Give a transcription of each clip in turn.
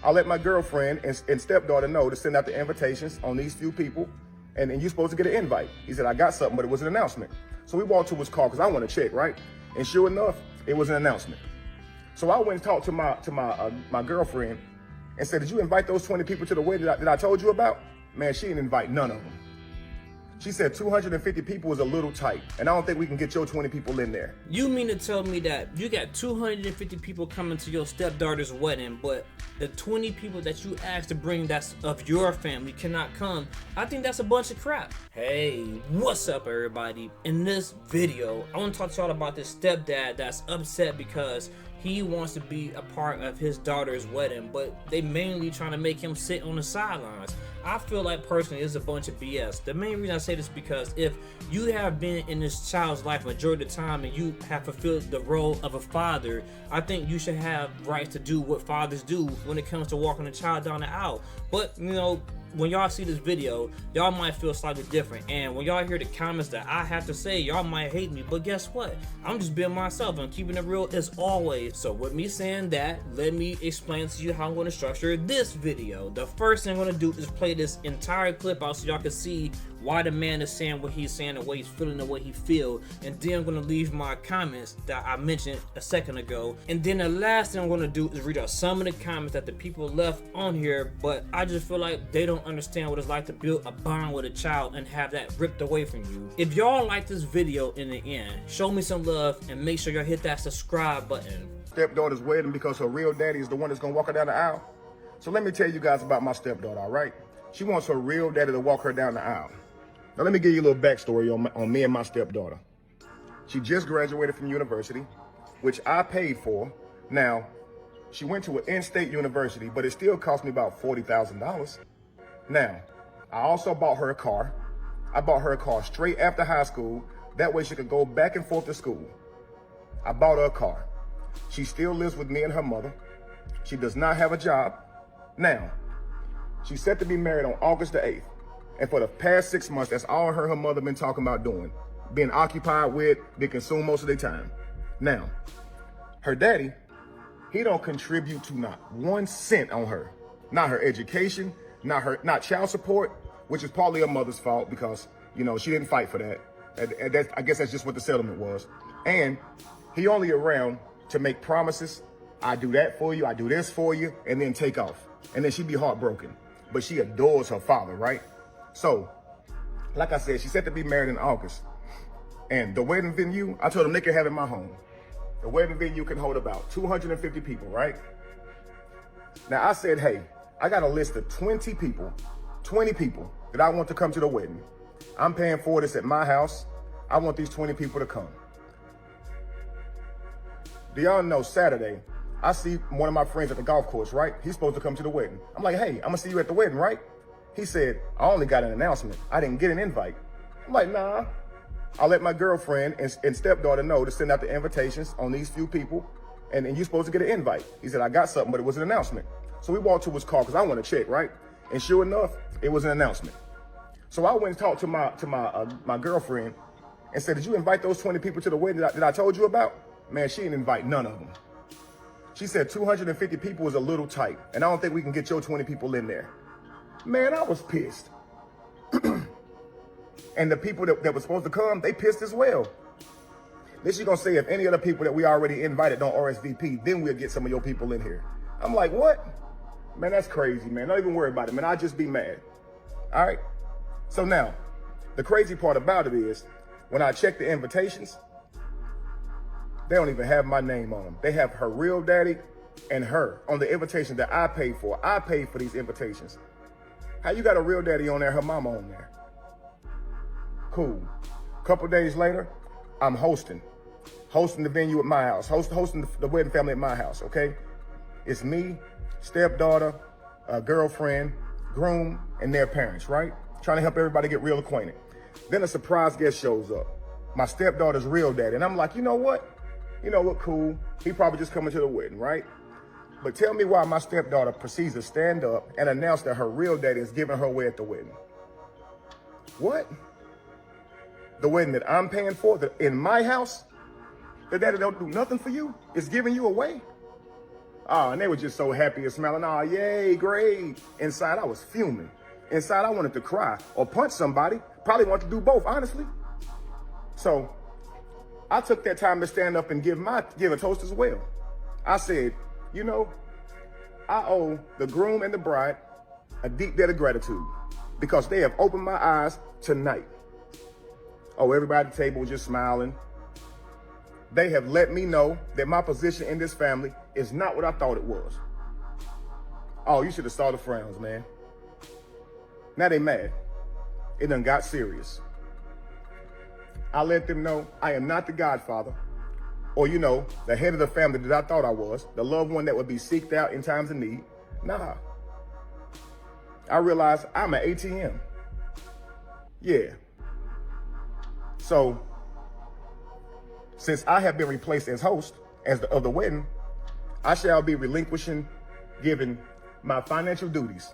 I let my girlfriend and stepdaughter know to send out the invitations on these few people, and you're supposed to get an invite. He said, I got something, but it was an announcement. So we walked to his car because I want to check, right? And sure enough, it was an announcement. So I went and talked to my girlfriend and said, did you invite those 20 people to the wedding that I told you about? Man, she didn't invite none of them. She said 250 people is a little tight, and I don't think we can get your 20 people in there. You mean to tell me that you got 250 people coming to your stepdaughter's wedding, but the 20 people that you asked to bring that's of your family cannot come? I think that's a bunch of crap. Hey, what's up everybody? In this video, I want to talk to y'all about this stepdad that's upset because he wants to be a part of his daughter's wedding, but they mainly trying to make him sit on the sidelines. I feel like personally it's a bunch of BS. The main reason I say this is because if you have been in this child's life majority of the time and you have fulfilled the role of a father, I think you should have rights to do what fathers do when it comes to walking a child down the aisle. But you know, when y'all see this video, y'all might feel slightly different, and when y'all hear the comments that I have to say, y'all might hate me, but guess what? I'm just being myself and keeping it real as always. So with me saying that, let me explain to you how I'm going to structure this video. The first thing I'm going to do is play this entire clip out so y'all can see why the man is saying what he's saying, the way he's feeling, the way he feels, and then I'm going to leave my comments that I mentioned a second ago, and then the last thing I'm going to do is read out some of the comments that the people left on here, but I just feel like they don't understand what it's like to build a bond with a child and have that ripped away from you. If y'all like this video in the end, show me some love and make sure y'all hit that subscribe button. Stepdaughter's wedding because her real daddy is the one that's gonna walk her down the aisle. So let me tell you guys about my stepdaughter, all right? She wants her real daddy to walk her down the aisle. Now let me give you a little backstory on me and my stepdaughter. She just graduated from university, which I paid for. Now, she went to an in-state university, but it still cost me about $40,000. Now, I also bought her a car. I bought her a car straight after high school. That way she could go back and forth to school. I bought her a car. She still lives with me and her mother. She does not have a job. Now, she's set to be married on August the 8th. And for the past 6 months, that's all her and her mother been talking about doing. Being occupied with, being consumed most of their time. Now, her daddy, he don't contribute to not 1 cent on her. Not her education, not child support, which is partly her mother's fault because, you know, she didn't fight for that. And I guess that's just what the settlement was. And he only around to make promises. I do that for you, I do this for you, and then take off. And then she'd be heartbroken. But she adores her father, right? So, like I said, she's set to be married in August. And the wedding venue, I told them they can have it in my home. The wedding venue can hold about 250 people, right? Now I said, hey, I got a list of 20 people that I want to come to the wedding. I'm paying for this at my house. I want these 20 people to come. Do y'all know Saturday, I see one of my friends at the golf course, right? He's supposed to come to the wedding. I'm like, hey, I'm gonna see you at the wedding, right? He said, I only got an announcement. I didn't get an invite. I'm like, nah. I let my girlfriend and stepdaughter know to send out the invitations on these few people, and you're supposed to get an invite. He said, I got something, but it was an announcement. So we walked to his car because I want to check, right? And sure enough, it was an announcement. So I went and talked to my girlfriend and said, did you invite those 20 people to the wedding that I told you about? Man, she didn't invite none of them. She said 250 people is a little tight, and I don't think we can get your 20 people in there. Man, I was pissed. And the people that were supposed to come, they pissed as well. Then she's gonna say if any of the people that we already invited don't RSVP, then we'll get some of your people in here. I'm like, what? Man, that's crazy, man. Don't even worry about it, man. I'll just be mad. All right? So now, the crazy part about it is, when I check the invitations, they don't even have my name on them. They have her real daddy and her on the invitation that I paid for. I paid for these invitations. How you got a real daddy on there, her mama on there? Cool. Couple days later, I'm hosting the venue at my house, hosting the wedding family at my house, okay? It's me, stepdaughter, girlfriend, groom, and their parents, right? Trying to help everybody get real acquainted. Then a surprise guest shows up, my stepdaughter's real daddy. And I'm like, you know what? You know what, cool. He probably just coming to the wedding, right? But tell me why my stepdaughter proceeds to stand up and announce that her real daddy is giving her away at the wedding. What? The wedding that I'm paying for, in my house, the daddy don't do nothing for you, is giving you away? Oh, and they were just so happy and smiling. Oh, yay, great. Inside, I was fuming. Inside, I wanted to cry or punch somebody. Probably wanted to do both, honestly. So I took that time to stand up and give a toast as well. I said, you know, I owe the groom and the bride a deep debt of gratitude because they have opened my eyes tonight. Oh, everybody at the table was just smiling. They have let me know that my position in this family is not what I thought it was. Oh, you should have saw the frowns, man. Now they mad. It done got serious. I let them know I am not the godfather or, you know, the head of the family that I thought I was, the loved one that would be seeked out in times of need. Nah. I realized I'm an ATM. Yeah. So, since I have been replaced as host of the wedding, I shall be giving my financial duties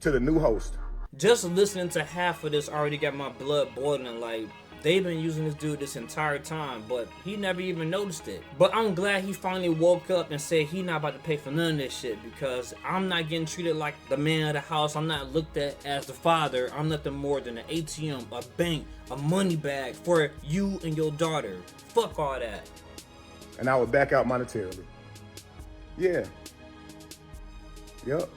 to the new host. Just listening to half of this already got my blood boiling. Like, they've been using this dude this entire time, but he never even noticed it. But I'm glad he finally woke up and said he not about to pay for none of this shit, because I'm not getting treated like the man of the house. I'm not looked at as the father. I'm nothing more than an ATM, a bank, a money bag for you and your daughter. Fuck all that. And I would back out monetarily. Yeah. Yup.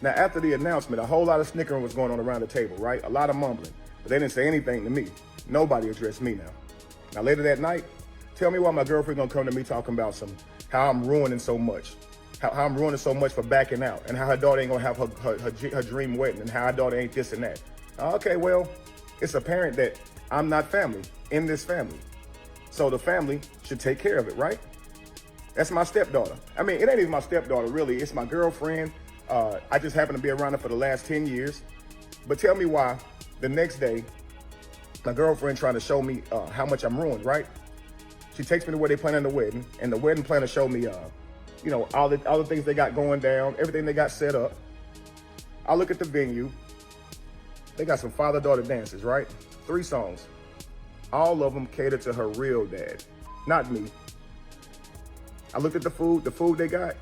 Now, after the announcement, a whole lot of snickering was going on around the table, right? A lot of mumbling. But they didn't say anything to me. Nobody addressed me now. Now, later that night, tell me why my girlfriend gonna come to me talking about how I'm ruining so much. How I'm ruining so much for backing out. And how her daughter ain't gonna have her dream wedding. And how her daughter ain't this and that. Okay, well, it's apparent that I'm not family in this family. So the family should take care of it, right? That's my stepdaughter. I mean, it ain't even my stepdaughter, really. It's my girlfriend. I just happen to be around her for the last 10 years. But tell me why the next day, my girlfriend trying to show me how much I'm ruined, right? She takes me to where they planning the wedding, and the wedding planner showed me, you know, all the things they got going down, everything they got set up. I look at the venue. They got some father-daughter dances, right? 3 songs. All of them cater to her real dad, not me. I looked at the food they got.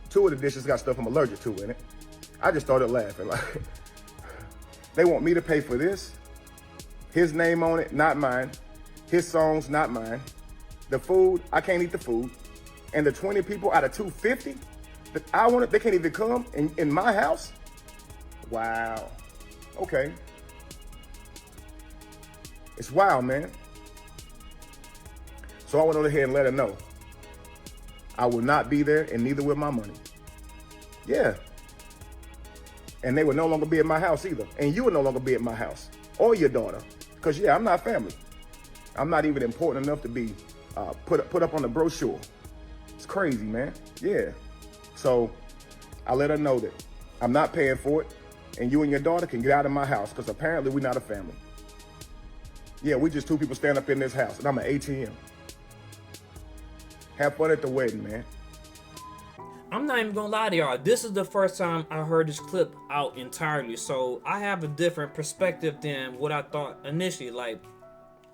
2 of the dishes got stuff I'm allergic to in it. I just started laughing. Like, they want me to pay for this. His name on it, not mine. His songs, not mine. The food, I can't eat the food. And the 20 people out of 250 that I wanted, they can't even come in my house? Wow. Okay. It's wild, man. So I went on ahead and let her know I will not be there, and neither will my money. Yeah. And they will no longer be at my house either. And you will no longer be at my house or your daughter. Because, yeah, I'm not family. I'm not even important enough to be put up on the brochure. It's crazy, man. Yeah. So I let her know that I'm not paying for it, and you and your daughter can get out of my house because apparently we're not a family. Yeah, we just 2 people stand up in this house, and I'm an ATM. Have fun at the wedding, man. I'm not even gonna lie to y'all. This is the first time I heard this clip out entirely, so I have a different perspective than what I thought initially. Like,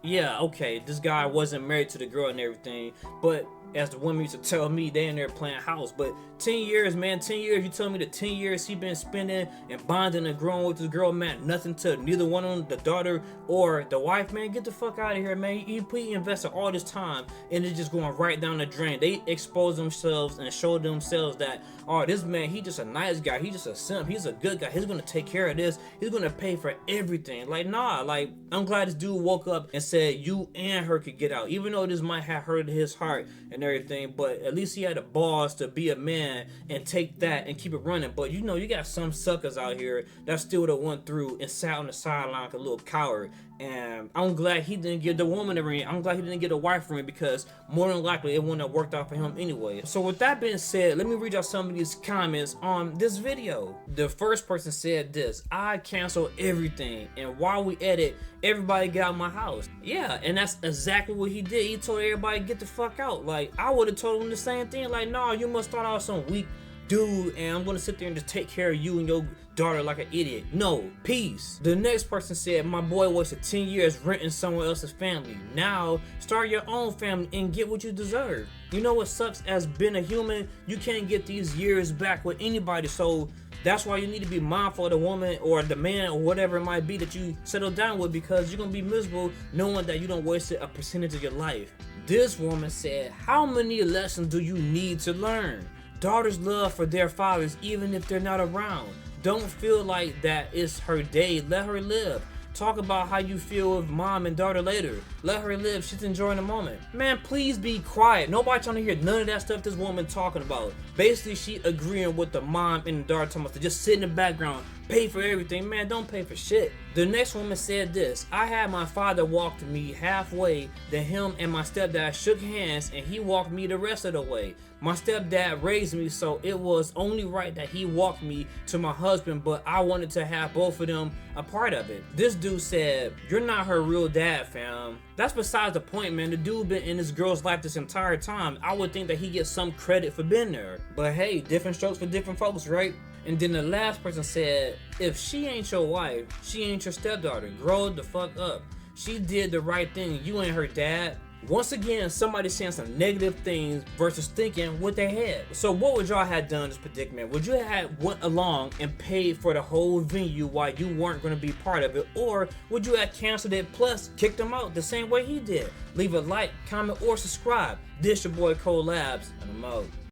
yeah, okay, this guy wasn't married to the girl and everything, but as the woman used to tell me, they in there playing house. But 10 years, man, 10 years, you tell me that 10 years he been spending and bonding and growing with this girl, meant nothing to neither one of them, the daughter or the wife, man. Get the fuck out of here, man. He invested all this time and it's just going right down the drain. They expose themselves and show themselves that, oh, this man, he just a nice guy. He just a simp. He's a good guy. He's gonna take care of this. He's gonna pay for everything. Like, nah, like, I'm glad this dude woke up and said you and her could get out. Even though this might have hurt his heart and everything, but at least he had the balls to be a man and take that and keep it running. But you know, you got some suckers out here that still would have went through and sat on the sideline like a little coward. And I'm glad he didn't give the woman a ring. I'm glad he didn't get a wife ring, because more than likely it wouldn't have worked out for him anyway. So with that being said, let me read out some of these comments on this video. The first person said this: I cancel everything, and while we edit, everybody get out of my house. Yeah, and that's exactly what he did. He told everybody get the fuck out. Like, I would have told him the same thing. Like, nah, you must start out some weak dude and I'm gonna sit there and just take care of you and your daughter like an idiot. No, peace. The next person said, my boy wasted 10 years renting someone else's family. Now, start your own family and get what you deserve. You know what sucks as being a human? You can't get these years back with anybody, so that's why you need to be mindful of the woman or the man or whatever it might be that you settle down with, because you're gonna be miserable knowing that you don't waste a percentage of your life. This woman said, how many lessons do you need to learn? Daughters love for their fathers even if they're not around. Don't feel like that it's her day. Let her live. Talk about how you feel with mom and daughter later. Let her live. She's enjoying the moment. Man, please be quiet. Nobody trying to hear none of that stuff this woman talking about. Basically, she agreeing with the mom and the daughter talking about to just sit in the background, pay for everything. Man, don't pay for shit. The next woman said this. I had my father walk to me halfway, then him and my stepdad shook hands and he walked me the rest of the way. My stepdad raised me, so it was only right that he walked me to my husband, but I wanted to have both of them a part of it. This dude said, you're not her real dad, fam. That's besides the point, man. The dude been in this girl's life this entire time. I would think that he gets some credit for being there. But hey, different strokes for different folks, right? And then the last person said, if she ain't your wife, she ain't your stepdaughter. Grow the fuck up. She did the right thing. You ain't her dad. Once again, somebody saying some negative things versus thinking with their head. So what would y'all have done in this predicament? Would you have went along and paid for the whole venue while you weren't going to be part of it? Or would you have canceled it plus kicked him out the same way he did? Leave a like, comment, or subscribe. This your boy Labz, and I'm out.